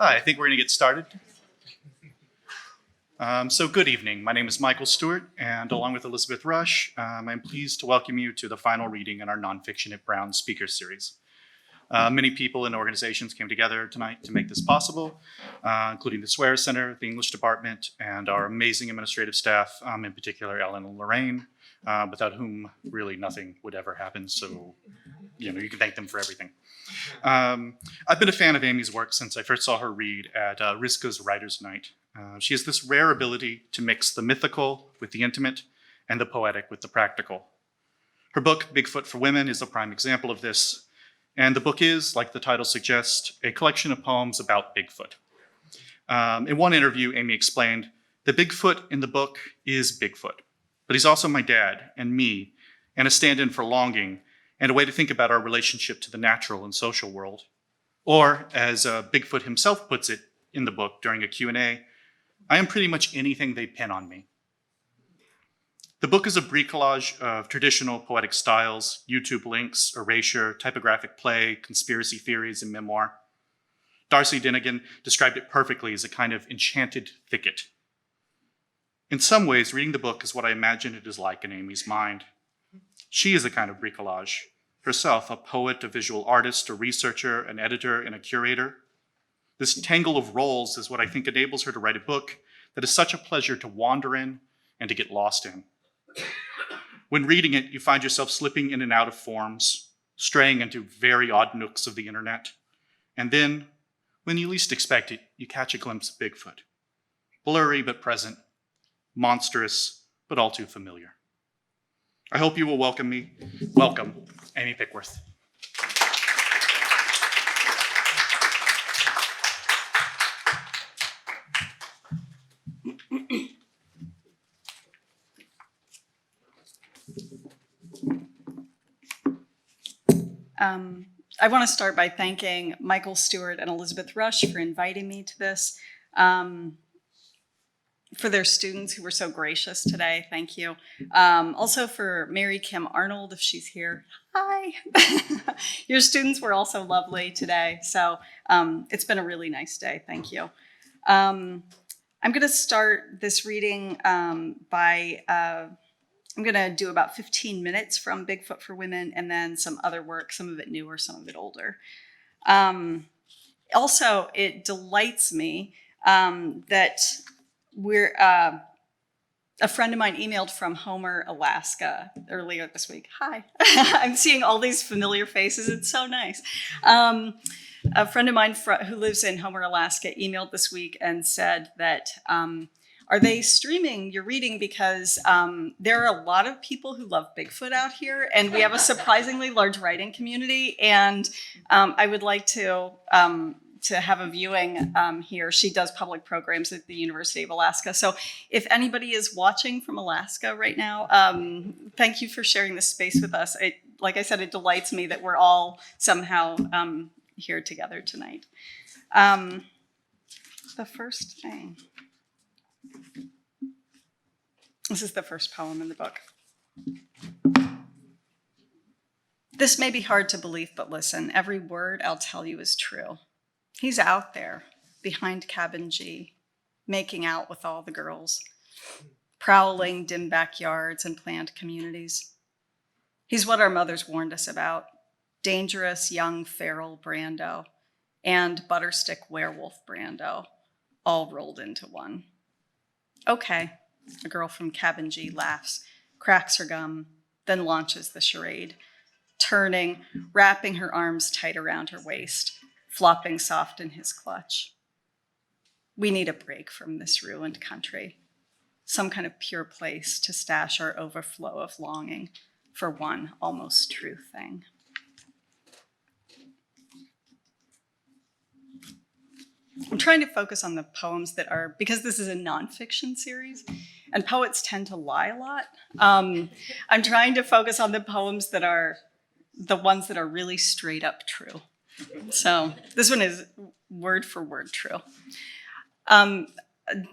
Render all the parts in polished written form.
Hi, I think we're going to get started. So good evening. My name is Michael Stewart, and along with Elizabeth Rush, I'm pleased to welcome you to the final reading in our Nonfiction at Brown speaker series. Many people and organizations came together tonight to make this possible, including the Swear Center, the English Department, and our amazing administrative staff, in particular Ellen and Lorraine, without whom really nothing would ever happen. So, you can thank them for everything. I've been a fan of Amy's work since I first saw her read at Riska's Writers' Night. She has this rare ability to mix the mythical with the intimate and the poetic with the practical. Her book, Bigfoot for Women, is a prime example of this. And the book is, like the title suggests, a collection of poems about Bigfoot. In one interview, Amy explained, the Bigfoot in the book is Bigfoot, but he's also my dad and me, and a stand-in for longing, and a way to think about our relationship to the natural and social world. Or, as Bigfoot himself puts it in the book during a Q&A, I am pretty much anything they pin on me. The book is a bricolage of traditional poetic styles, YouTube links, erasure, typographic play, conspiracy theories, and memoir. Darcy Dinnigan described it perfectly as a kind of enchanted thicket. In some ways, reading the book is what I imagine it is like in Amy's mind. She is a kind of bricolage, herself a poet, a visual artist, a researcher, an editor, and a curator. This tangle of roles is what I think enables her to write a book that is such a pleasure to wander in and to get lost in. When reading it, you find yourself slipping in and out of forms, straying into very odd nooks of the internet. And then, when you least expect it, you catch a glimpse of Bigfoot. Blurry but present, monstrous but all too familiar. I hope you will welcome Amy Pickworth. I want to start by thanking Michael Stewart and Elizabeth Rush for inviting me to this. For their students who were so gracious today, thank you. Also for Mary Kim Arnold, if she's here, hi. Your students were also lovely today, so it's been a really nice day, thank you. I'm going to start this reading I'm going to do about 15 minutes from Bigfoot for Women and then some other work, some of it newer, some of it older. Also, it delights me that a friend of mine emailed from Homer, Alaska earlier this week. Hi, I'm seeing all these familiar faces. It's so nice. A friend of mine who lives in Homer, Alaska emailed this week and said that are they streaming your reading? Because there are a lot of people who love Bigfoot out here, and we have a surprisingly large writing community. And I would like to have a viewing here. She does public programs at the University of Alaska. So if anybody is watching from Alaska right now, thank you for sharing this space with us. Like I said, it delights me that we're all somehow here together tonight. The first thing. This is the first poem in the book. This may be hard to believe, but listen, every word I'll tell you is true. He's out there, behind cabin G, making out with all the girls, prowling dim backyards and planned communities. He's what our mothers warned us about, dangerous young feral Brando and butterstick werewolf Brando, all rolled into one. Okay, a girl from Cabin G laughs, cracks her gum, then launches the charade, turning, wrapping her arms tight around her waist, flopping soft in his clutch. We need a break from this ruined country, some kind of pure place to stash our overflow of longing for one almost true thing. I'm trying to focus on the poems that are, because this is a nonfiction series, and poets tend to lie a lot. I'm trying to focus on the poems that are the ones that are really straight up true. So this one is Wordforword Trill.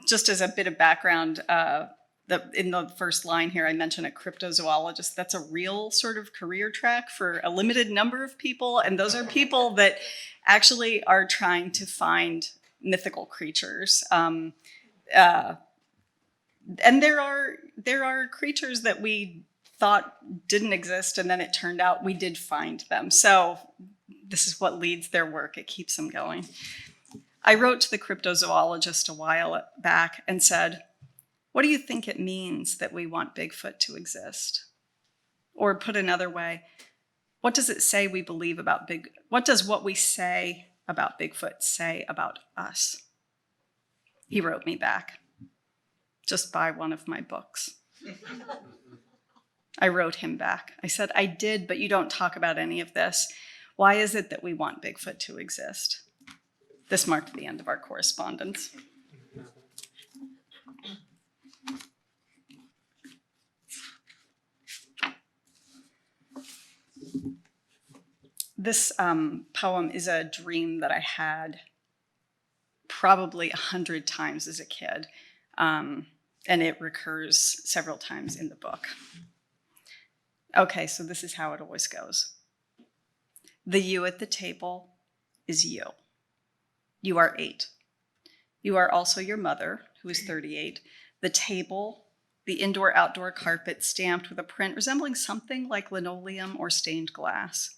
Just as a bit of background, in the first line here, I mentioned a cryptozoologist. That's a real sort of career track for a limited number of people. And those are people that actually are trying to find mythical creatures. And there are creatures that we thought didn't exist, and then it turned out we did find them. So this is what leads their work. It keeps them going. I wrote to the cryptozoologist a while back and said, what do you think it means that we want Bigfoot to exist? Or put another way, what does it say we believe about what does what we say about Bigfoot say about us? He wrote me back, just buy one of my books. I wrote him back. I said, I did, but you don't talk about any of this. Why is it that we want Bigfoot to exist? This marked the end of our correspondence. This poem is a dream that I had probably 100 times as a kid, and it recurs several times in the book. Okay, so this is how it always goes. The you at the table is you. You are 8. You are also your mother, who is 38. The table, the indoor-outdoor carpet stamped with a print resembling something like linoleum or stained glass.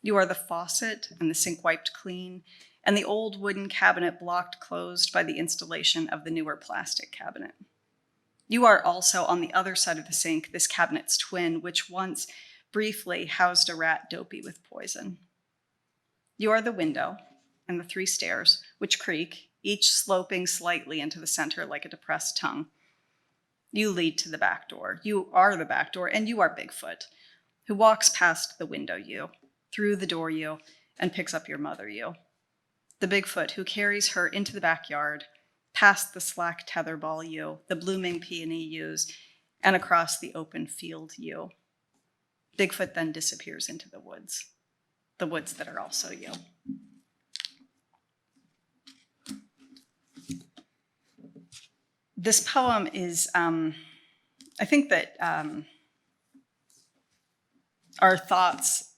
You are the faucet and the sink wiped clean, and the old wooden cabinet blocked closed by the installation of the newer plastic cabinet. You are also, on the other side of the sink, this cabinet's twin, which once briefly housed a rat dopey with poison. You are the window and the 3 stairs, which creak, each sloping slightly into the center like a depressed tongue. You lead to the back door. You are the back door, and you are Bigfoot, who walks past the window you, through the door you, and picks up your mother you. The Bigfoot who carries her into the backyard, past the slack tetherball you, the blooming peony yews, and across the open field you. Bigfoot then disappears into the woods that are also you. This poem is, I think that our thoughts,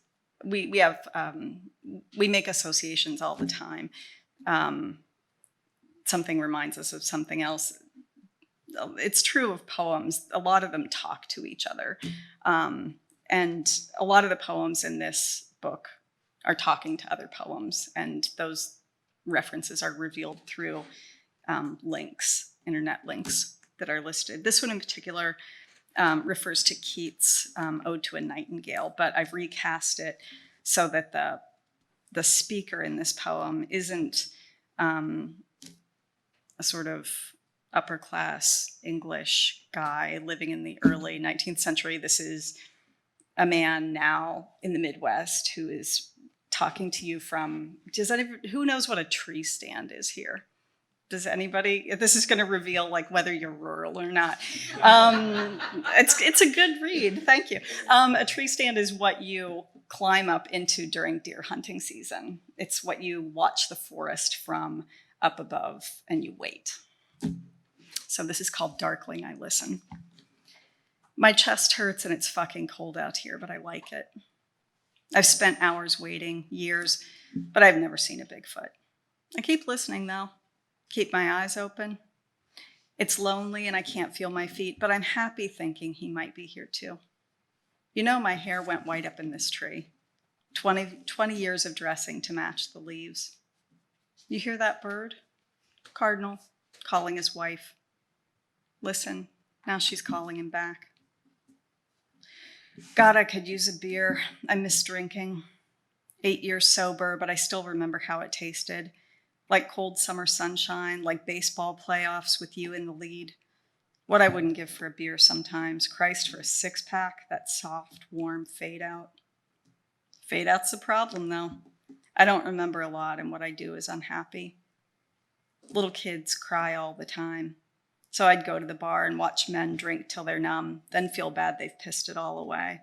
we make associations all the time. Something reminds us of something else. It's true of poems. A lot of them talk to each other. And a lot of the poems in this book are talking to other poems, and those references are revealed through links, internet links that are listed. This one in particular refers to Keats' Ode to a Nightingale, but I've recast it so that the speaker in this poem isn't a sort of upper class English guy living in the early 19th century. This is a man now in the Midwest who is talking to you from, who knows what a tree stand is here? Does anybody? This is going to reveal like whether you're rural or not. It's a good read. Thank you. A tree stand is what you climb up into during deer hunting season. It's what you watch the forest from up above and you wait. So this is called Darkling, I Listen. My chest hurts and it's fucking cold out here, but I like it. I've spent hours waiting, years, but I've never seen a Bigfoot. I keep listening though. Keep my eyes open. It's lonely and I can't feel my feet, but I'm happy thinking he might be here too. You know, my hair went white up in this tree. 20 years of dressing to match the leaves. You hear that bird? Cardinal calling his wife. Listen, now she's calling him back. God, I could use a beer. I miss drinking. 8 years sober, but I still remember how it tasted. Like cold summer sunshine, like baseball playoffs with you in the lead. What I wouldn't give for a beer sometimes. Christ, for a 6-pack, that soft, warm fade out. Fade out's the problem, though. I don't remember a lot, and what I do is unhappy. Little kids cry all the time. So I'd go to the bar and watch men drink till they're numb, then feel bad they've pissed it all away.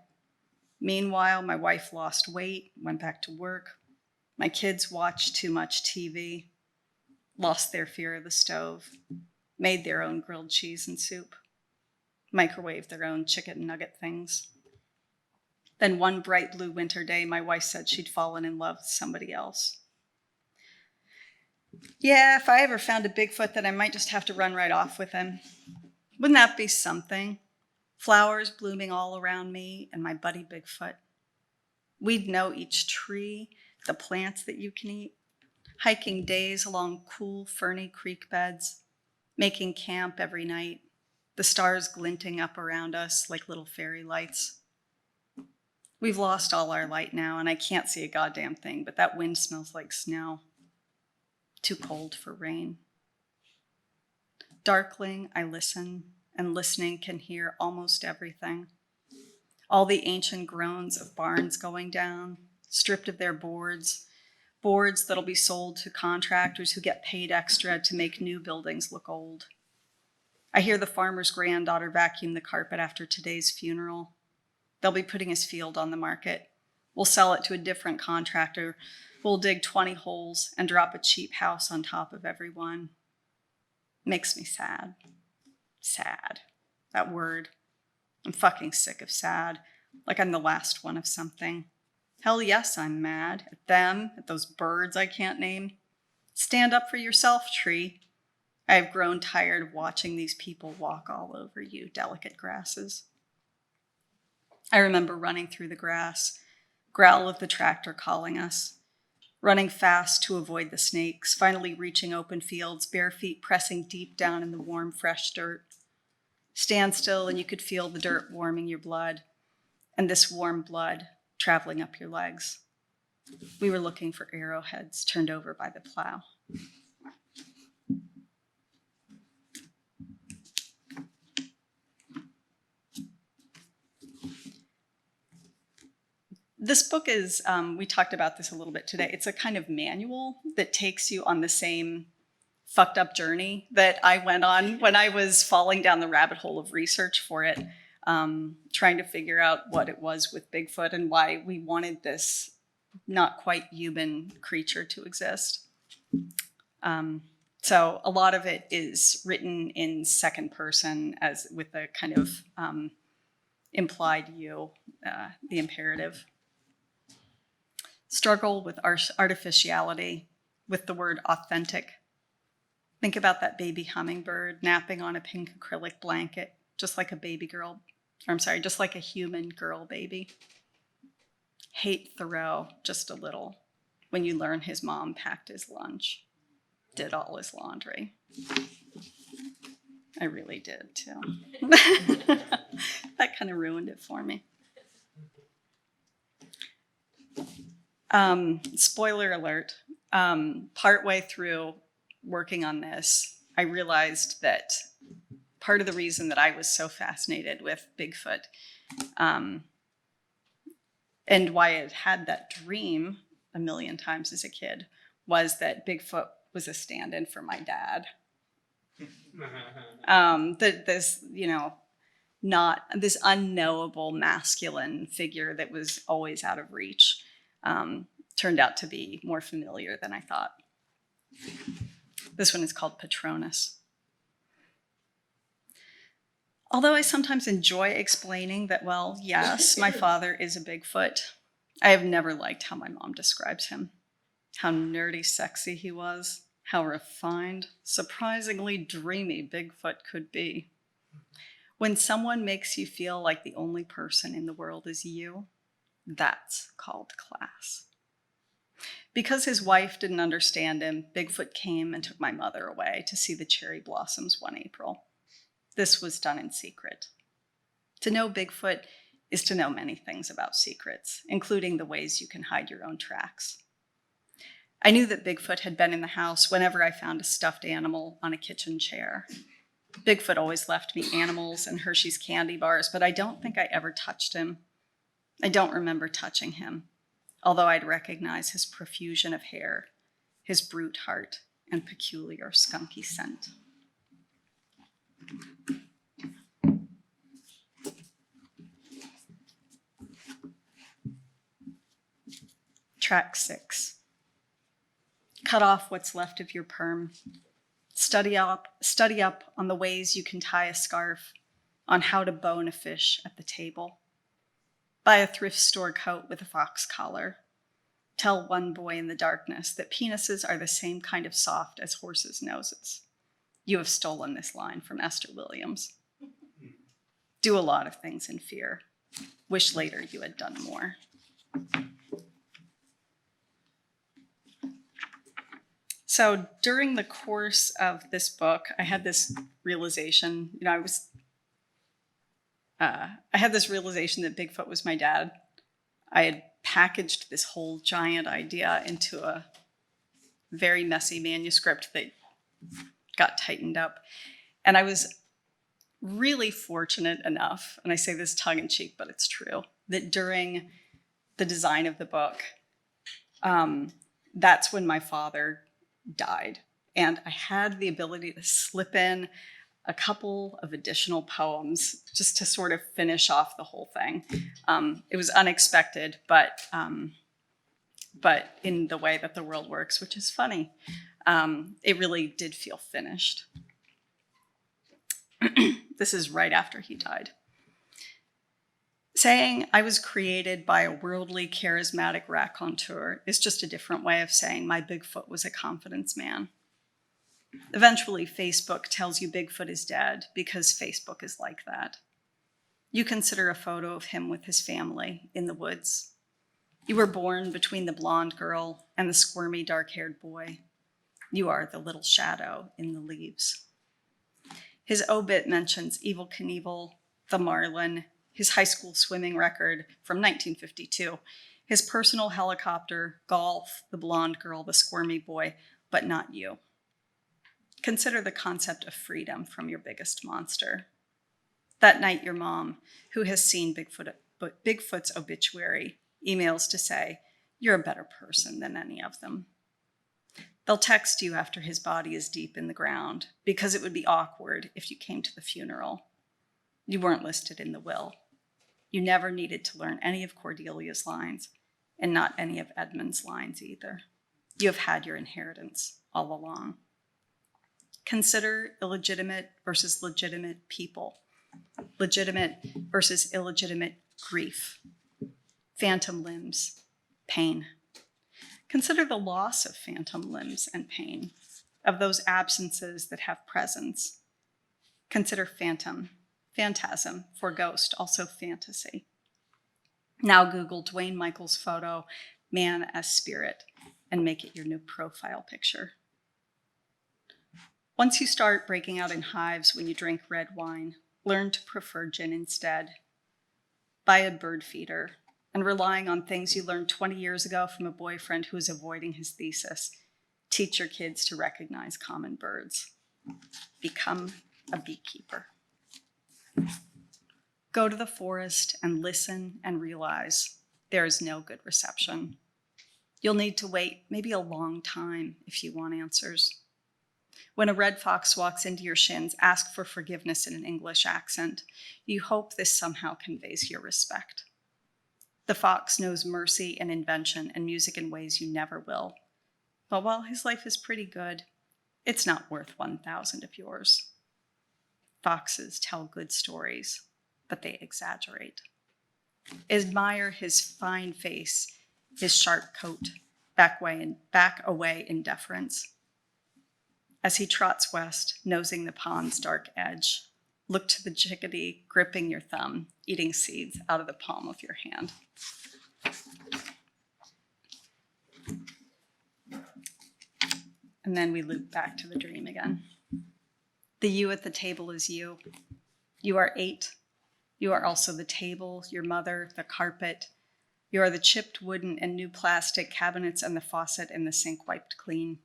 Meanwhile, my wife lost weight, went back to work. My kids watched too much TV, lost their fear of the stove, made their own grilled cheese and soup, microwaved their own chicken nugget things. Then one bright blue winter day, my wife said she'd fallen in love with somebody else. Yeah, if I ever found a Bigfoot, then I might just have to run right off with him. Wouldn't that be something? Flowers blooming all around me and my buddy Bigfoot. We'd know each tree, the plants that you can eat, hiking days along cool, ferny creek beds, making camp every night, the stars glinting up around us like little fairy lights. We've lost all our light now, and I can't see a goddamn thing, but that wind smells like snow. Too cold for rain. Darkling, I listen, and listening can hear almost everything. All the ancient groans of barns going down, stripped of their boards that'll be sold to contractors who get paid extra to make new buildings look old. I hear the farmer's granddaughter vacuum the carpet after today's funeral. They'll be putting his field on the market. We'll sell it to a different contractor. We'll dig 20 holes and drop a cheap house on top of every one. Makes me sad. Sad. That word. I'm fucking sick of sad. Like I'm the last one of something. Hell yes, I'm mad. At them, at those birds I can't name. Stand up for yourself, tree. I have grown tired of watching these people walk all over you, delicate grasses. I remember running through the grass, growl of the tractor calling us, running fast to avoid the snakes, finally reaching open fields, bare feet pressing deep down in the warm, fresh dirt. Stand still and you could feel the dirt warming your blood, and this warm blood traveling up your legs. We were looking for arrowheads turned over by the plow. This book is, we talked about this a little bit today, it's a kind of manual that takes you on the same fucked up journey that I went on when I was falling down the rabbit hole of research for it, trying to figure out what it was with Bigfoot and why we wanted this not quite human creature to exist. So a lot of it is written in second person as with a kind of implied you, the imperative. Struggle with artificiality, with the word authentic. Think about that baby hummingbird napping on a pink acrylic blanket, just like a baby girl, or I'm sorry, just like a human girl baby. Hate Thoreau just a little when you learn his mom packed his lunch, did all his laundry. I really did too. That kind of ruined it for me. Spoiler alert, partway through working on this, I realized that part of the reason that I was so fascinated with Bigfoot and why I had that dream a million times as a kid was that Bigfoot was a stand-in for my dad. This, not this unknowable masculine figure that was always out of reach. Turned out to be more familiar than I thought. This one is called Petronas. Although I sometimes enjoy explaining that, well, yes, my father is a Bigfoot, I have never liked how my mom describes him. How nerdy sexy he was, how refined, surprisingly dreamy Bigfoot could be. When someone makes you feel like the only person in the world is you, that's called class. Because his wife didn't understand him, Bigfoot came and took my mother away to see the cherry blossoms one April. This was done in secret. To know Bigfoot is to know many things about secrets, including the ways you can hide your own tracks. I knew that Bigfoot had been in the house whenever I found a stuffed animal on a kitchen chair. Bigfoot always left me animals and Hershey's candy bars, but I don't think I ever touched him. I don't remember touching him, although I'd recognize his profusion of hair, his brute heart, and peculiar skunky scent. Track 6. Cut off what's left of your perm. Study up on the ways you can tie a scarf, on how to bone a fish at the table. Buy a thrift store coat with a fox collar. tell one boy in the darkness that penises are the same kind of soft as horses' noses. You have stolen this line from Esther Williams. Do a lot of things in fear. Wish later you had done more. So during the course of this book, I had this realization, I had this realization that Bigfoot was my dad. I had packaged this whole giant idea into a very messy manuscript that got tightened up. And I was really fortunate enough, and I say this tongue in cheek, but it's true, that during the design of the book, that's when my father died. And I had the ability to slip in a couple of additional poems just to sort of finish off the whole thing. It was unexpected, but in the way that the world works, which is funny, it really did feel finished. This is right after he died. Saying I was created by a worldly, charismatic raconteur is just a different way of saying my Bigfoot was a confidence man. Eventually, Facebook tells you Bigfoot is dead because Facebook is like that. You consider a photo of him with his family in the woods. You were born between the blonde girl and the squirmy, dark-haired boy. You are the little shadow in the leaves. His obit mentions Evel Knievel, the Marlin, his high school swimming record from 1952, his personal helicopter, golf, the blonde girl, the squirmy boy, but not you. Consider the concept of freedom from your biggest monster. That night, your mom, who has seen Bigfoot's obituary, emails to say, you're a better person than any of them. They'll text you after his body is deep in the ground because it would be awkward if you came to the funeral. You weren't listed in the will. You never needed to learn any of Cordelia's lines and not any of Edmund's lines either. You have had your inheritance all along. Consider illegitimate versus legitimate people, legitimate versus illegitimate grief, phantom limbs, pain. Consider the loss of phantom limbs and pain, of those absences that have presence. Consider phantasm, for ghost, also fantasy. Now Google Dwayne Michaels' photo, man as spirit, and make it your new profile picture. Once you start breaking out in hives when you drink red wine, learn to prefer gin instead. Buy a bird feeder, and relying on things you learned 20 years ago from a boyfriend who is avoiding his thesis, teach your kids to recognize common birds. Become a beekeeper. Go to the forest and listen and realize there is no good reception. You'll need to wait maybe a long time if you want answers. When a red fox walks into your shins, ask for forgiveness in an English accent. You hope this somehow conveys your respect. The fox knows mercy and invention and music in ways you never will. But while his life is pretty good, it's not worth 1,000 of yours. Foxes tell good stories, but they exaggerate. Admire his fine face, his sharp coat, back away in deference. As he trots west, nosing the pond's dark edge, look to the chickadee gripping your thumb, eating seeds out of the palm of your hand. And then we loop back to the dream again. The you at the table is you. You are 8. You are also the table, your mother, the carpet. You are the chipped wooden and new plastic cabinets and the faucet and the sink wiped clean.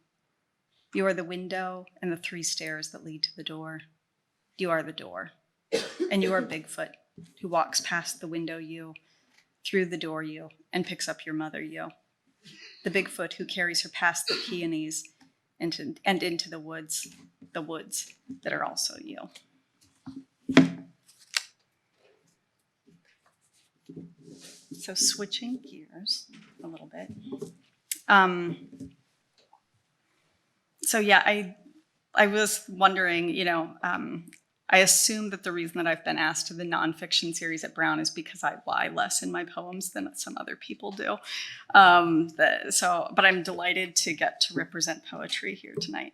You are the window and the 3 stairs that lead to the door. You are the door. And you are Bigfoot, who walks past the window you, through the door you, and picks up your mother you. The Bigfoot who carries her past the peonies and into the woods that are also you. So switching gears a little bit. So yeah, I was wondering, I assume that the reason that I've been asked to the nonfiction series at Brown is because I lie less in my poems than some other people do. But I'm delighted to get to represent poetry here tonight.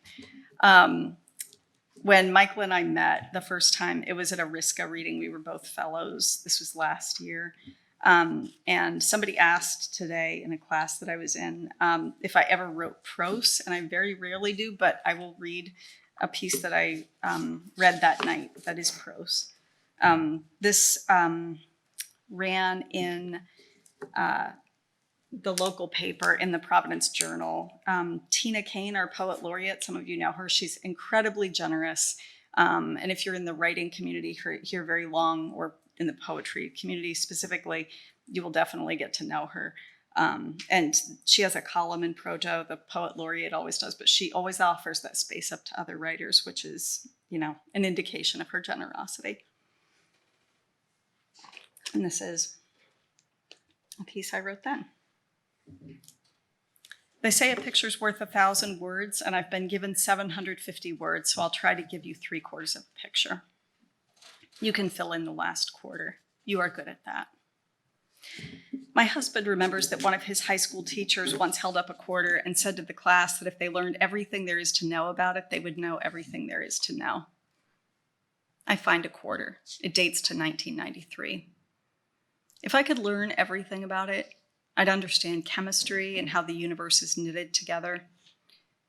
When Michael and I met the first time, it was at a RISCA reading. We were both fellows. This was last year. And somebody asked today in a class that I was in if I ever wrote prose, and I very rarely do, but I will read a piece that I read that night that is prose. This ran in the local paper in the Providence Journal. Tina Kane, our poet laureate, some of you know her, she's incredibly generous. And if you're in the writing community here very long, or in the poetry community specifically, you will definitely get to know her. And she has a column in Prose, the poet laureate always does, but she always offers that space up to other writers, which is, an indication of her generosity. And this is a piece I wrote then. They say a picture's worth 1,000 words, and I've been given 750 words, so I'll try to give you 3/4 of a picture. You can fill in the last quarter. You are good at that. My husband remembers that one of his high school teachers once held up a quarter and said to the class that if they learned everything there is to know about it, they would know everything there is to know. I find a quarter. It dates to 1993. If I could learn everything about it, I'd understand chemistry and how the universe is knitted together.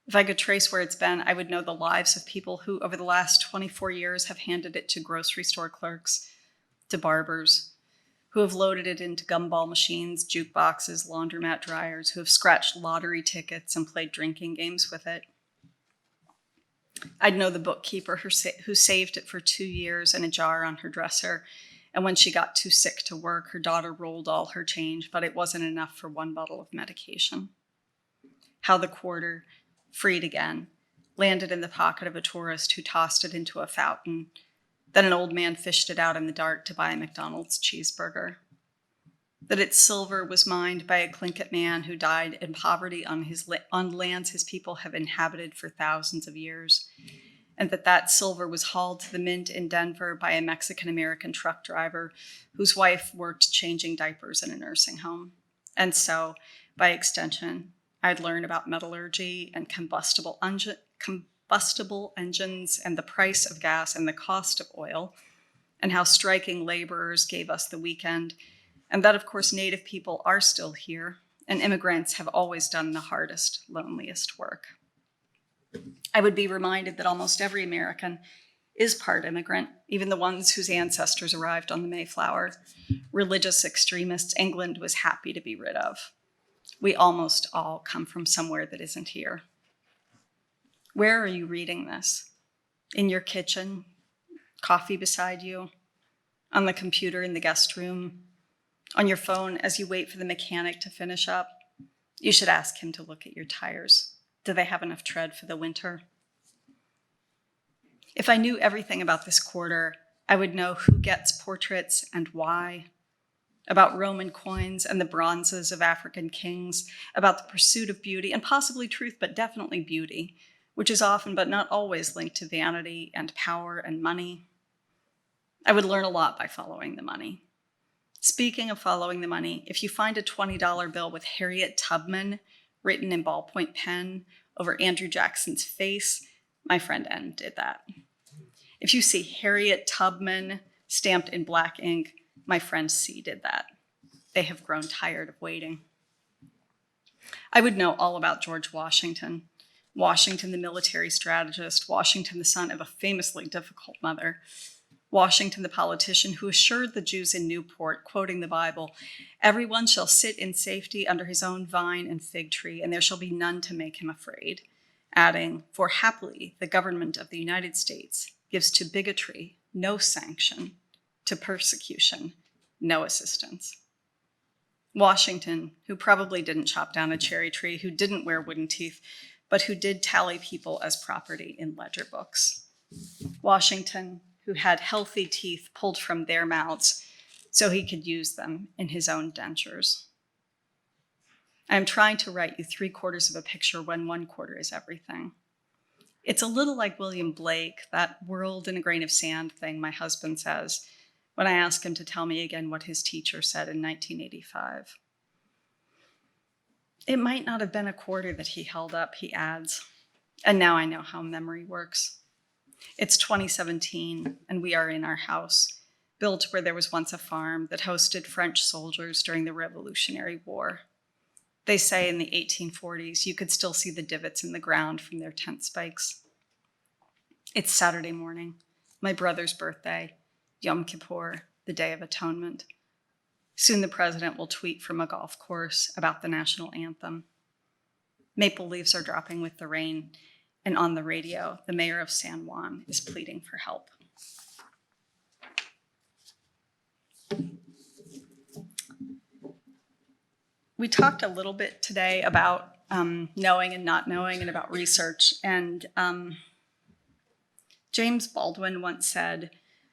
If I could trace where it's been, I would know the lives of people who, over the last 24 years, have handed it to grocery store clerks, to barbers, who have loaded it into gumball machines, jukeboxes, laundromat dryers, who have scratched lottery tickets and played drinking games with it. I'd know the bookkeeper who saved it for 2 years in a jar on her dresser, and when she got too sick to work, her daughter rolled all her change, but it wasn't enough for 1 bottle of medication. How the quarter, freed again, landed in the pocket of a tourist who tossed it into a fountain. Then an old man fished it out in the dark to buy a McDonald's cheeseburger. That its silver was mined by a Tlingit man who died in poverty on lands his people have inhabited for thousands of years. And that silver was hauled to the mint in Denver by a Mexican-American truck driver whose wife worked changing diapers in a nursing home. And so, by extension, I'd learn about metallurgy and combustible engines and the price of gas and the cost of oil, and how striking laborers gave us the weekend, and that, of course, Native people are still here, and immigrants have always done the hardest, loneliest work. I would be reminded that almost every American is part immigrant, even the ones whose ancestors arrived on the Mayflower, religious extremists England was happy to be rid of. We almost all come from somewhere that isn't here. Where are you reading this? In your kitchen? Coffee beside you? On the computer in the guest room? On your phone as you wait for the mechanic to finish up? You should ask him to look at your tires. Do they have enough tread for the winter? If I knew everything about this quarter, I would know who gets portraits and why, about Roman coins and the bronzes of African kings, about the pursuit of beauty, and possibly truth, but definitely beauty, which is often but not always linked to vanity and power and money. I would learn a lot by following the money. Speaking of following the money, if you find a $20 bill with Harriet Tubman written in ballpoint pen over Andrew Jackson's face, my friend N did that. If you see Harriet Tubman stamped in black ink, my friend C did that. They have grown tired of waiting. I would know all about George Washington. Washington, the military strategist. Washington, the son of a famously difficult mother. Washington, the politician who assured the Jews in Newport, quoting the Bible, "Everyone shall sit in safety under his own vine and fig tree, and there shall be none to make him afraid," adding, "For happily the government of the United States gives to bigotry no sanction, to persecution no assistance." Washington, who probably didn't chop down a cherry tree, who didn't wear wooden teeth, but who did tally people as property in ledger books. Washington, who had healthy teeth pulled from their mouths so he could use them in his own dentures. I am trying to write you 3/4 of a picture when 1/4 is everything. It's a little like William Blake, that world in a grain of sand thing my husband says when I ask him to tell me again what his teacher said in 1985. It might not have been a quarter that he held up, he adds. And now I know how memory works. It's 2017, and we are in our house, built where there was once a farm that hosted French soldiers during the Revolutionary War. They say in the 1840s, you could still see the divots in the ground from their tent spikes. It's Saturday morning, my brother's birthday, Yom Kippur, the Day of Atonement. Soon the president will tweet from a golf course about the national anthem. Maple leaves are dropping with the rain, and on the radio, the mayor of San Juan is pleading for help. We talked a little bit today about knowing and not knowing and about research. And James Baldwin once said,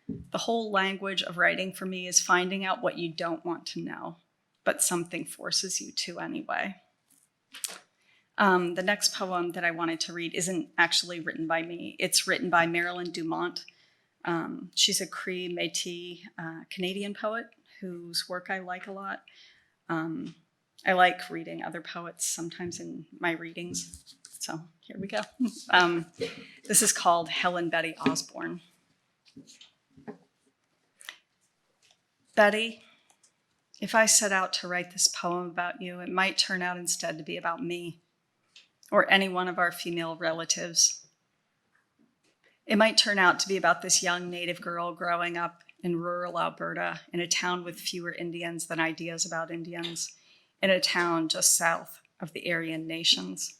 "The whole language of writing for me is finding out what you don't want to know, but something forces you to anyway." The next poem that I wanted to read isn't actually written by me. It's written by Marilyn Dumont. She's a Cree Métis Canadian poet whose work I like a lot. I like reading other poets sometimes in my readings. So here we go. This is called Helen Betty Osborne. Betty, if I set out to write this poem about you, it might turn out instead to be about me or any one of our female relatives. It might turn out to be about this young Native girl growing up in rural Alberta in a town with fewer Indians than ideas about Indians, in a town just south of the Aryan Nations.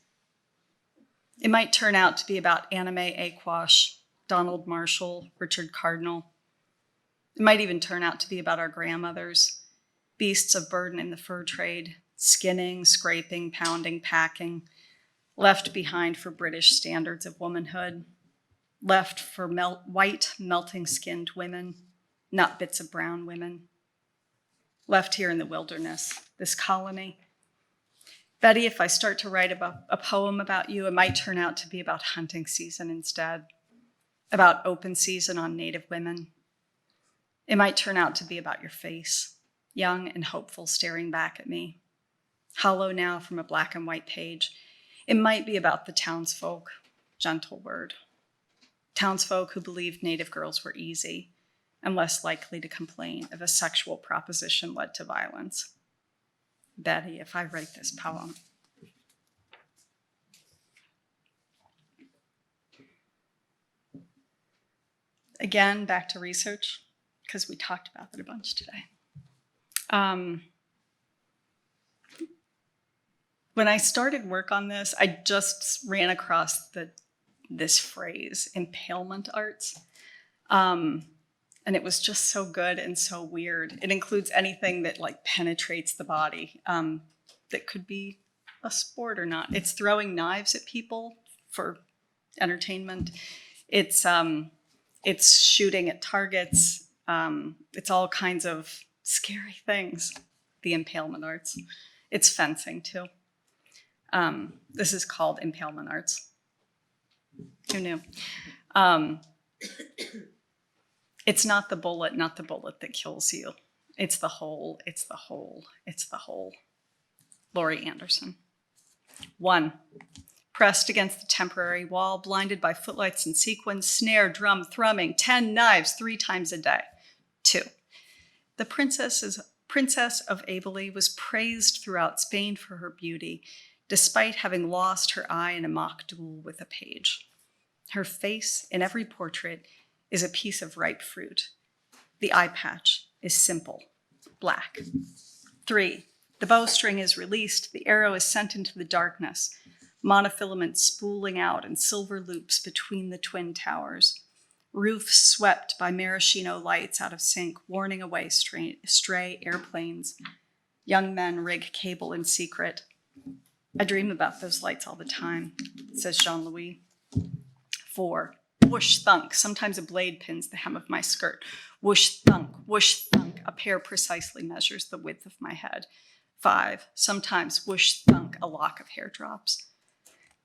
It might turn out to be about Anime Aquash, Donald Marshall, Richard Cardinal. It might even turn out to be about our grandmothers, beasts of burden in the fur trade, skinning, scraping, pounding, packing, left behind for British standards of womanhood, left for white, melting-skinned women, not bits of brown women, left here in the wilderness, this colony. Betty, if I start to write about a poem about you, it might turn out to be about hunting season instead, about open season on Native women. It might turn out to be about your face, young and hopeful, staring back at me, hollow now from a black and white page. It might be about the townsfolk, gentle word, townsfolk who believed Native girls were easy and less likely to complain if a sexual proposition led to violence. Betty, if I write this poem. Again, back to research, because we talked about it a bunch today. When I started work on this, I just ran across this phrase, Impalement Arts. And it was just so good and so weird. It includes anything that like penetrates the body, that could be a sport or not. It's throwing knives at people for entertainment. It's shooting at targets. It's all kinds of scary things, the Impalement Arts. It's fencing too. This is called Impalement Arts. Who knew? It's not the bullet that kills you. It's the hole, it's the hole, it's the hole. Laurie Anderson. 1. Pressed against the temporary wall, blinded by footlights and sequins, snare, drum, thrumming, 10 knives 3 times a day. 2. The Princess of Abele was praised throughout Spain for her beauty, despite having lost her eye in a mock duel with a page. Her face, in every portrait, is a piece of ripe fruit. The eye patch is simple, black. 3. The bowstring is released, the arrow is sent into the darkness, monofilament spooling out in silver loops between the twin towers. Roofs swept by maraschino lights out of sync, warning away stray airplanes. Young men rig cable in secret. I dream about those lights all the time, says Jean-Louis. 4. Whoosh thunk, sometimes a blade pins the hem of my skirt. Whoosh thunk, a pair precisely measures the width of my head. 5. Sometimes whoosh thunk, a lock of hair drops.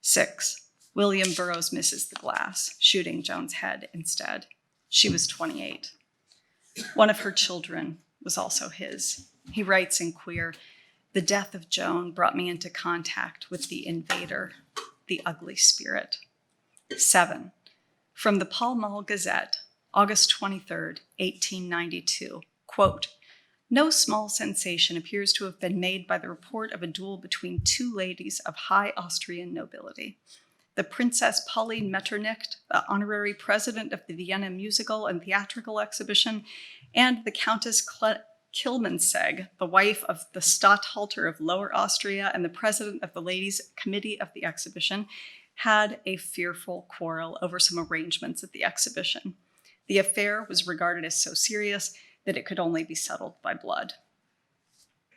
6. William Burroughs misses the glass, shooting Joan's head instead. She was 28. One of her children was also his. He writes in Queer, "The death of Joan brought me into contact with the invader, the ugly spirit." 7. From the Pall Mall Gazette, August 23rd, 1892, quote, "No small sensation appears to have been made by the report of a duel between two ladies of high Austrian nobility. The Princess Pauline Metternich, the honorary president of the Vienna Musical and Theatrical Exhibition, and the Countess Kilmansegg, the wife of the Statthalter of Lower Austria and the president of the Ladies' Committee of the exhibition, had a fearful quarrel over some arrangements at the exhibition. The affair was regarded as so serious that it could only be settled by blood.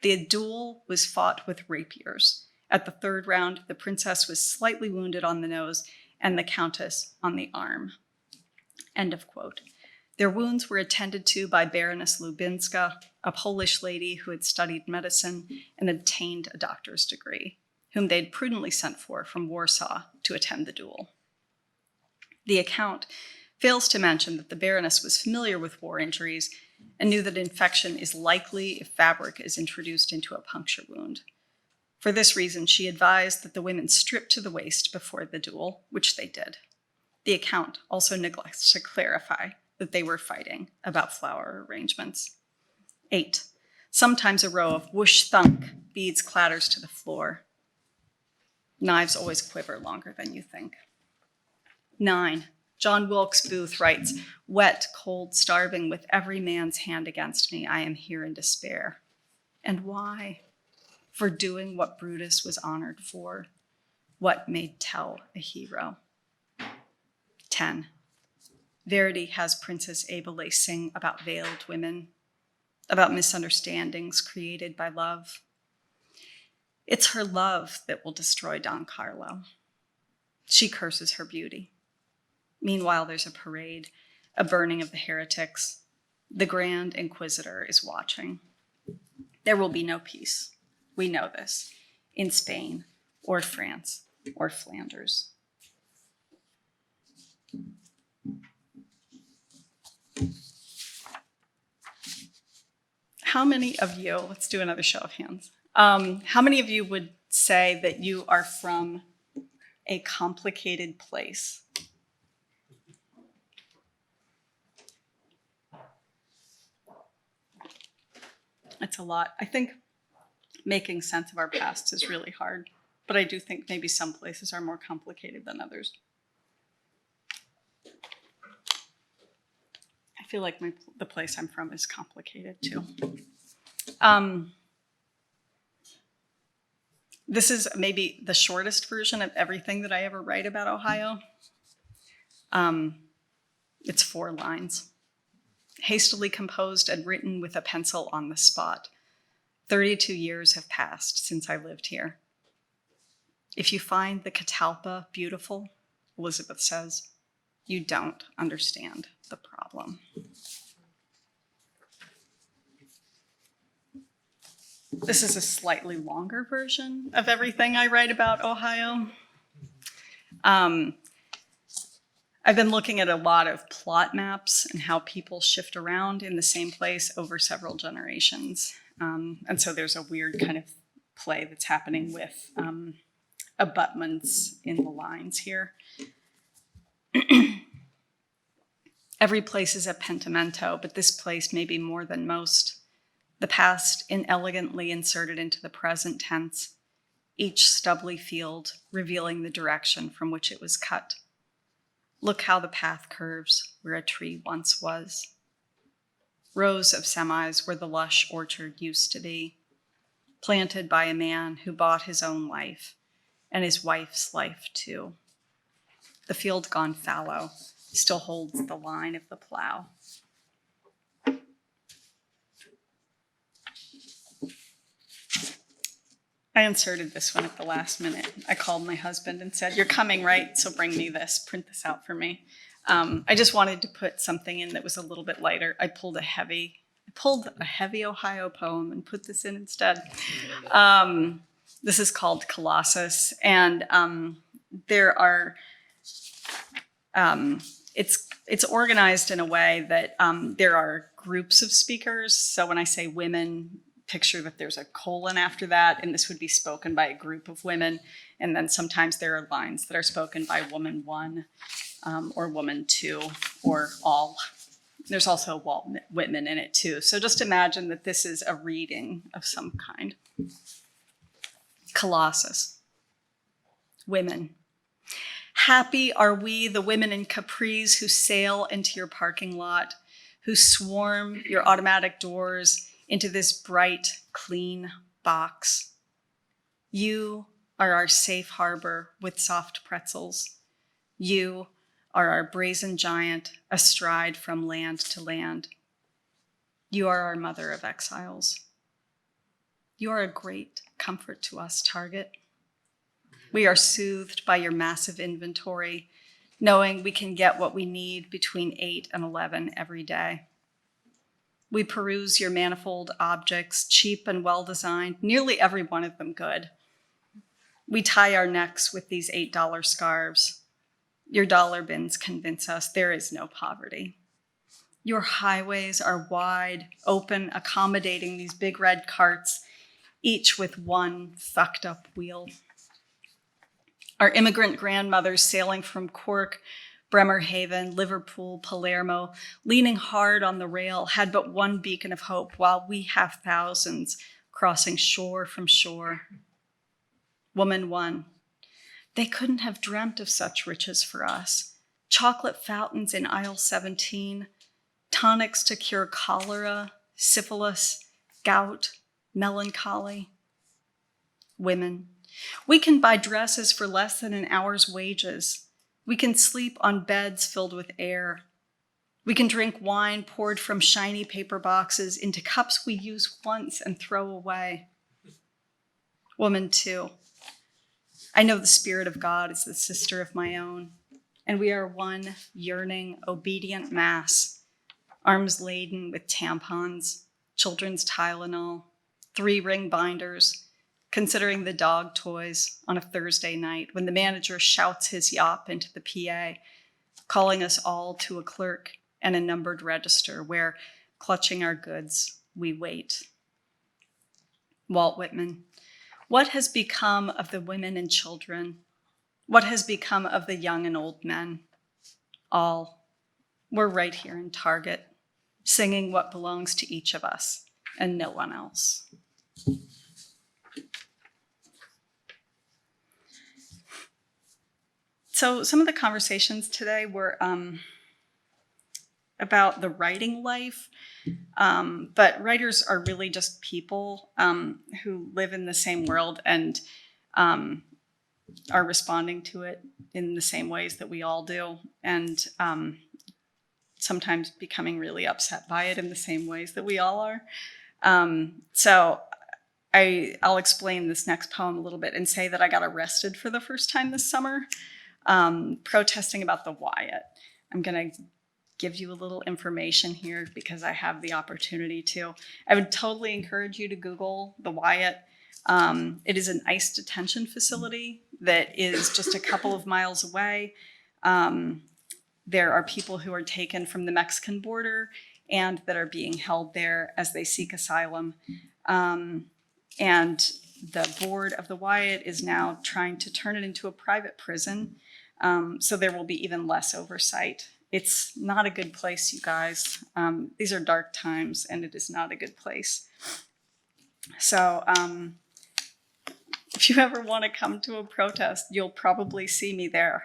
The duel was fought with rapiers. At the third round, the princess was slightly wounded on the nose and the countess on the arm." End of quote. Their wounds were attended to by Baroness Lubinska, a Polish lady who had studied medicine and obtained a doctor's degree, whom they'd prudently sent for from Warsaw to attend the duel. The account fails to mention that the Baroness was familiar with war injuries and knew that infection is likely if fabric is introduced into a puncture wound. For this reason, she advised that the women strip to the waist before the duel, which they did. The account also neglects to clarify that they were fighting about flower arrangements. 8. Sometimes a row of whoosh thunk beads clatters to the floor. Knives always quiver longer than you think. 9. John Wilkes Booth writes, "Wet, cold, starving, with every man's hand against me, I am here in despair." And why? For doing what Brutus was honored for, what made Tell a hero. 10. Verdi has Princess Abeille sing about veiled women, about misunderstandings created by love. It's her love that will destroy Don Carlo. She curses her beauty. Meanwhile, there's a parade, a burning of the heretics. The Grand Inquisitor is watching. There will be no peace. We know this, in Spain or France or Flanders. How many of you, let's do another show of hands. How many of you would say that you are from a complicated place? It's a lot. I think making sense of our past is really hard, but I do think maybe some places are more complicated than others. I feel like the place I'm from is complicated too. This is maybe the shortest version of everything that I ever write about Ohio. It's 4 lines. Hastily composed and written with a pencil on the spot. 32 years have passed since I lived here. If you find the catalpa beautiful, Elizabeth says, you don't understand the problem. This is a slightly longer version of everything I write about Ohio. I've been looking at a lot of plot maps and how people shift around in the same place over several generations. And so there's a weird kind of play that's happening with abutments in the lines here. Every place is a pentimento, but this place may be more than most. The past inelegantly inserted into the present tense, each stubbly field revealing the direction from which it was cut. Look how the path curves where a tree once was. Rows of semis where the lush orchard used to be, planted by a man who bought his own life and his wife's life too. The field gone fallow still holds the line of the plow. I inserted this one at the last minute. I called my husband and said, "You're coming, right? So bring me this, print this out for me." I just wanted to put something in that was a little bit lighter. I pulled a heavy Ohio poem and put this in instead. This is called Colossus, and there are It's organized in a way that there are groups of speakers. So when I say women, picture that there's a colon after that, and this would be spoken by a group of women. And then sometimes there are lines that are spoken by woman one or woman two or all. There's also Walt Whitman in it too. So just imagine that this is a reading of some kind. Colossus. Women. Happy are we, the women in capris who sail into your parking lot, who swarm your automatic doors into this bright, clean box. You are our safe harbor with soft pretzels. You are our brazen giant astride from land to land. You are our mother of exiles. You are a great comfort to us, Target. We are soothed by your massive inventory, knowing we can get what we need between 8 and 11 every day. We peruse your manifold objects, cheap and well-designed, nearly every one of them good. We tie our necks with these $8 scarves. Your dollar bins convince us there is no poverty. Your highways are wide, open, accommodating these big red carts, each with one fucked up wheel. Our immigrant grandmothers sailing from Cork, Bremerhaven, Liverpool, Palermo, leaning hard on the rail, had but one beacon of hope, while we have thousands crossing shore from shore. Woman one. They couldn't have dreamt of such riches for us. Chocolate fountains in aisle 17, tonics to cure cholera, syphilis, gout, melancholy. Women. We can buy dresses for less than an hour's wages. We can sleep on beds filled with air. We can drink wine poured from shiny paper boxes into cups we use once and throw away. Woman two. I know the Spirit of God is the sister of my own, and we are one yearning, obedient mass, arms laden with tampons, children's Tylenol, 3-ring binders, considering the dog toys on a Thursday night when the manager shouts his yop into the PA, calling us all to a clerk and a numbered register where, clutching our goods, we wait. Walt Whitman. What has become of the women and children? What has become of the young and old men? All. We're right here in Target, singing what belongs to each of us and no one else. So some of the conversations today were about the writing life, but writers are really just people who live in the same world and are responding to it in the same ways that we all do, and sometimes becoming really upset by it in the same ways that we all are. So I'll explain this next poem a little bit and say that I got arrested for the first time this summer, protesting about the Wyatt. I'm going to give you a little information here because I have the opportunity to. I would totally encourage you to Google the Wyatt. It is an ICE detention facility that is just a couple of miles away. There are people who are taken from the Mexican border and that are being held there as they seek asylum. And the board of the Wyatt is now trying to turn it into a private prison. So there will be even less oversight. It's not a good place, you guys. These are dark times, and it is not a good place. So if you ever want to come to a protest, you'll probably see me there.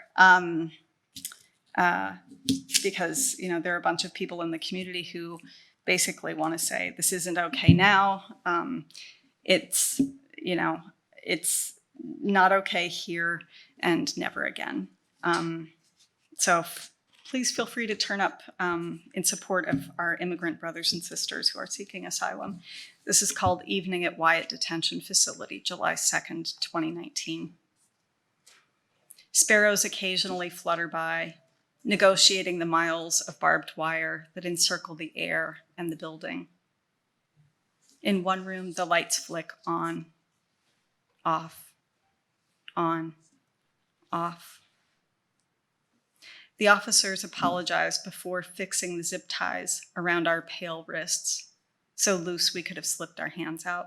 Because, there are a bunch of people in the community who basically want to say, this isn't okay now. It's not okay here and never again. So please feel free to turn up in support of our immigrant brothers and sisters who are seeking asylum. This is called Evening at Wyatt Detention Facility, July 2nd, 2019. Sparrows occasionally flutter by, negotiating the miles of barbed wire that encircle the air and the building. In one room, the lights flick on, off, on, off. The officers apologized before fixing the zip ties around our pale wrists, so loose we could have slipped our hands out.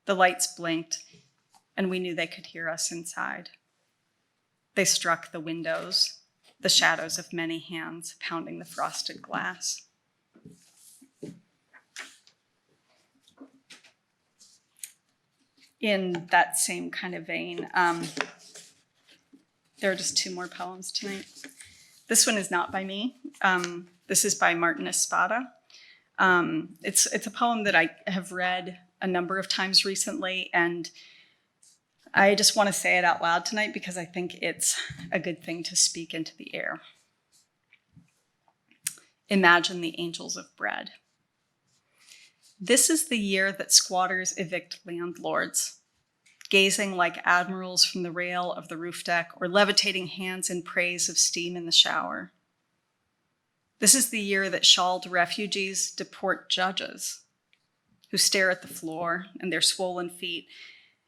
The lights blinked, and we knew they could hear us inside. They struck the windows, the shadows of many hands pounding the frosted glass. In that same kind of vein, there are just two more poems tonight. This one is not by me. This is by Martin Espada. It's a poem that I have read a number of times recently, and I just want to say it out loud tonight because I think it's a good thing to speak into the air. Imagine the angels of bread. This is the year that squatters evict landlords, gazing like admirals from the rail of the roof deck or levitating hands in praise of steam in the shower. This is the year that shawled refugees deport judges who stare at the floor and their swollen feet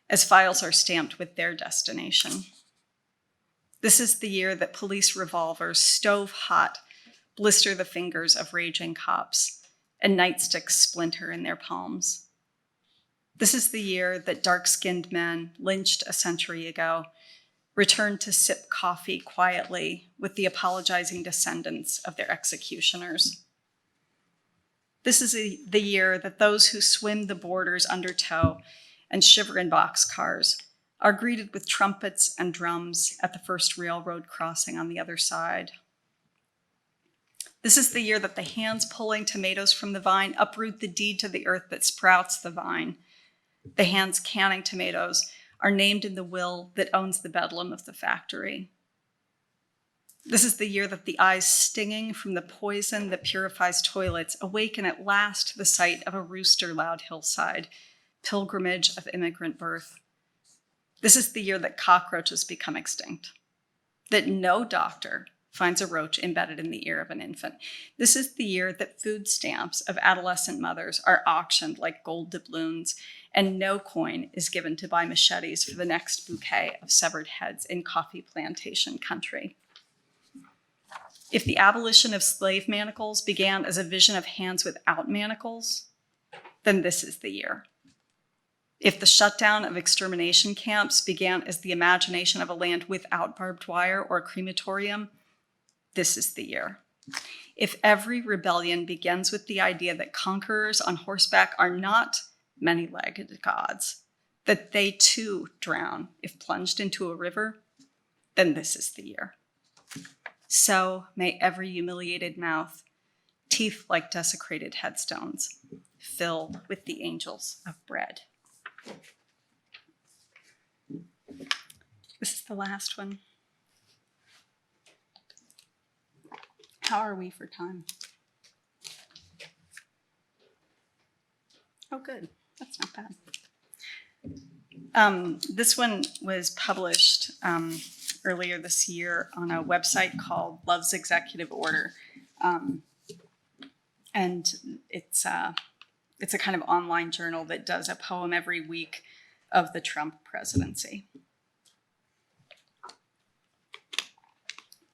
as files are stamped with their destination. This is the year that police revolvers, stove hot, blister the fingers of raging cops, and nightsticks splinter in their palms. This is the year that dark-skinned men, lynched a century ago, returned to sip coffee quietly with the apologizing descendants of their executioners. This is the year that those who swim the borders under tow and shiver in boxcars are greeted with trumpets and drums at the first railroad crossing on the other side. This is the year that the hands pulling tomatoes from the vine uproot the deed to the earth that sprouts the vine. The hands canning tomatoes are named in the will that owns the bedlam of the factory. This is the year that the eyes stinging from the poison that purifies toilets awaken at last to the sight of a rooster-loud hillside, pilgrimage of immigrant birth. This is the year that cockroaches become extinct, that no doctor finds a roach embedded in the ear of an infant. This is the year that food stamps of adolescent mothers are auctioned like gold doubloons, and no coin is given to buy machetes for the next bouquet of severed heads in coffee plantation country. If the abolition of slave manacles began as a vision of hands without manacles, then this is the year. If the shutdown of extermination camps began as the imagination of a land without barbed wire or a crematorium, this is the year. If every rebellion begins with the idea that conquerors on horseback are not many-legged gods, that they too drown if plunged into a river, then this is the year. So may every humiliated mouth, teeth like desecrated headstones, fill with the angels of bread. This is the last one. How are we for time? Oh, good. That's not bad. This one was published earlier this year on a website called Love's Executive Order. And it's a kind of online journal that does a poem every week of the Trump presidency.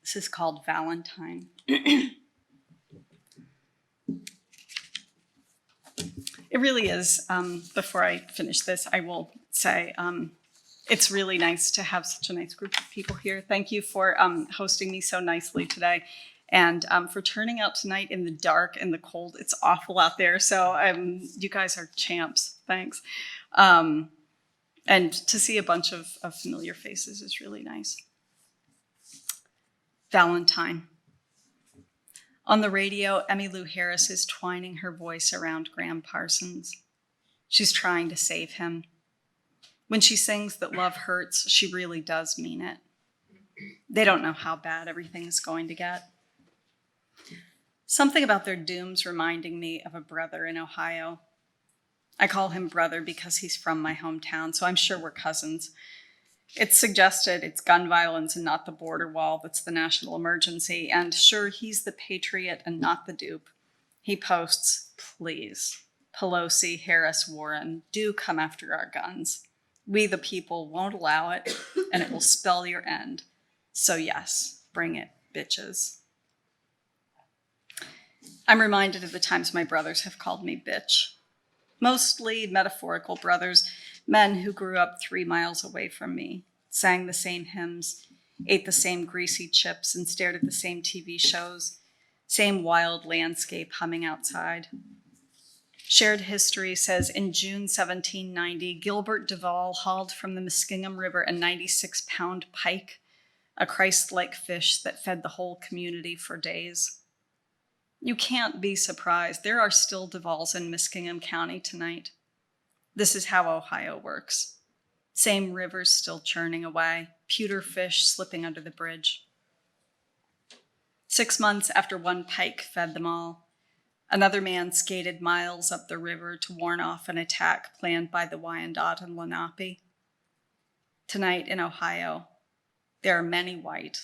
This is called Valentine. It really is, before I finish this, I will say it's really nice to have such a nice group of people here. Thank you for hosting me so nicely today and for turning out tonight in the dark and the cold. It's awful out there, so you guys are champs. Thanks. And to see a bunch of familiar faces is really nice. Valentine. On the radio, Emmylou Harris is twining her voice around Graham Parsons. She's trying to save him. When she sings that love hurts, she really does mean it. They don't know how bad everything is going to get. Something about their dooms reminding me of a brother in Ohio. I call him brother because he's from my hometown, so I'm sure we're cousins. It's suggested it's gun violence and not the border wall that's the national emergency. And sure, he's the patriot and not the dupe. He posts, please, Pelosi, Harris, Warren, do come after our guns. We the people won't allow it, and it will spell your end. So yes, bring it, bitches. I'm reminded of the times my brothers have called me bitch. Mostly metaphorical brothers, men who grew up 3 miles away from me, sang the same hymns, ate the same greasy chips, and stared at the same TV shows, same wild landscape humming outside. Shared history says in June 1790, Gilbert Duvall hauled from the Muskingum River a 96-pound pike, a Christ-like fish that fed the whole community for days. You can't be surprised. There are still Duvalls in Muskingum County tonight. This is how Ohio works. Same rivers still churning away, pewter fish slipping under the bridge. 6 months after one pike fed them all, another man skated miles up the river to warn off an attack planned by the Wyandot and Lenape. Tonight in Ohio, there are many white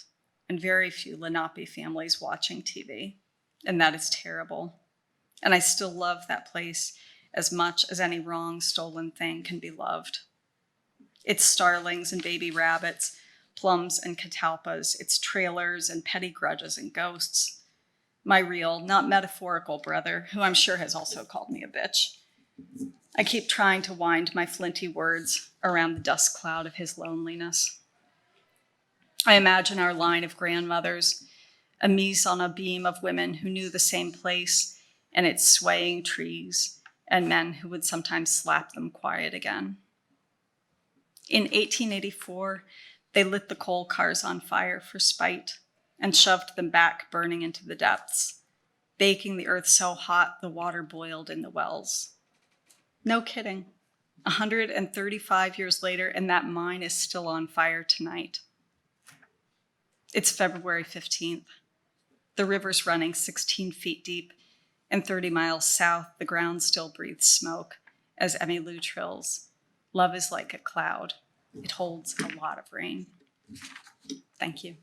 and very few Lenape families watching TV, and that is terrible. And I still love that place as much as any wrong, stolen thing can be loved. It's starlings and baby rabbits, plums and catalpas, it's trailers and petty grudges and ghosts. My real, not metaphorical brother, who I'm sure has also called me a bitch. I keep trying to wind my flinty words around the dust cloud of his loneliness. I imagine our line of grandmothers, a mise on a beam of women who knew the same place and its swaying trees, and men who would sometimes slap them quiet again. In 1884, they lit the coal cars on fire for spite and shoved them back, burning into the depths, baking the earth so hot the water boiled in the wells. No kidding. 135 years later, and that mine is still on fire tonight. It's February 15th. The river's running 16 feet deep, and 30 miles south, the ground still breathes smoke as Emmylou trills. Love is like a cloud. It holds a lot of rain. Thank you.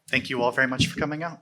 Thank you all very much for coming out.